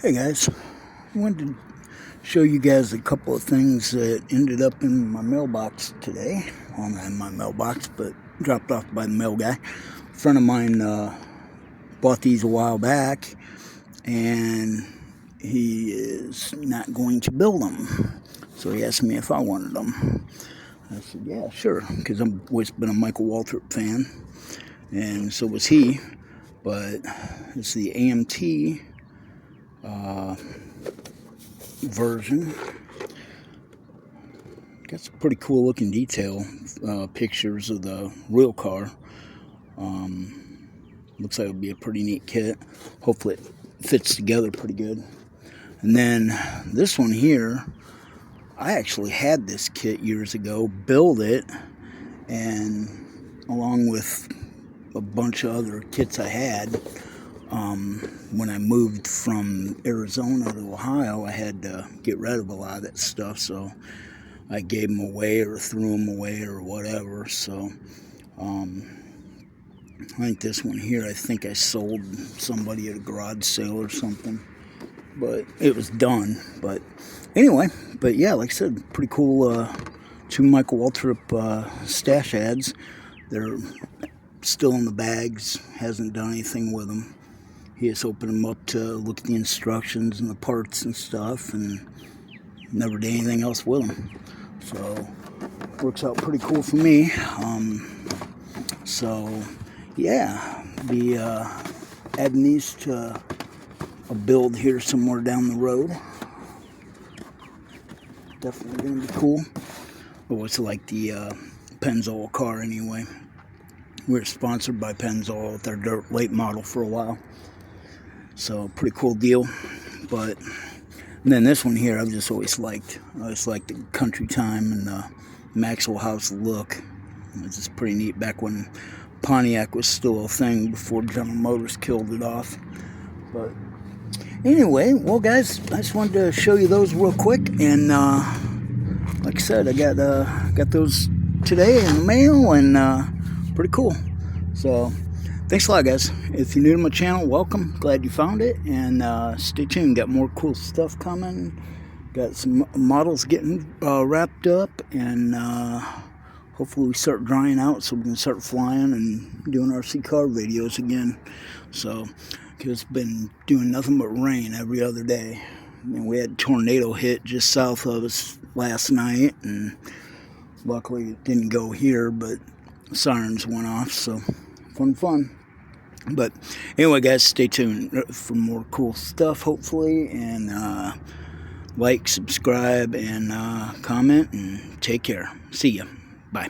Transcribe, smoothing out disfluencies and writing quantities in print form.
Hey guys, I wanted to show you guys a couple of things that ended up in my mailbox today. Well, not in my mailbox, but dropped off by the mail guy. A friend of mine bought these a while back, and he is not going to build them. So he asked me if I wanted them. I said, yeah, sure, because I've always been a Michael Waltrip fan, and so was he. But it's the AMT version. Got some pretty cool looking detail pictures of the real car. Looks like it'll be a pretty neat kit. Hopefully it fits together pretty good. And then this one here, I actually had this kit years ago, built it, and along with a bunch of other kits I had, when I moved from Arizona to Ohio, I had to get rid of a lot of that stuff, so I gave them away or threw them away or whatever. So I think this one here, I think I sold somebody at a garage sale or something, but it was done. But anyway, but yeah, like I said, pretty cool. 2 Michael Waltrip stash ads. They're still in the bags, hasn't done anything with them. He just opened them up to look at the instructions and the parts and stuff, and never did anything else with them. So works out pretty cool for me. So yeah, be adding these to a build here somewhere down the road. Definitely gonna be cool. Oh, it's like the Pennzoil car anyway. We're sponsored by Pennzoil with their dirt late model for a while. So pretty cool deal. But then this one here I've just always liked. I always liked the country time and the Maxwell House look. It was just pretty neat back when Pontiac was still a thing before General Motors killed it off. But anyway, well guys, I just wanted to show you those real quick, and like I said, I got those today in the mail, and pretty cool. So thanks a lot, guys. If you're new to my channel, welcome. Glad you found it, and stay tuned. Got more cool stuff coming. Got some models getting wrapped up, and hopefully we start drying out so we can start flying and doing RC car videos again. So, because it's been doing nothing but rain every other day. And we had a tornado hit just south of us last night, and luckily it didn't go here, but sirens went off, so fun. But anyway, guys, stay tuned for more cool stuff, hopefully, and like, subscribe, and comment, and take care. See ya. Bye.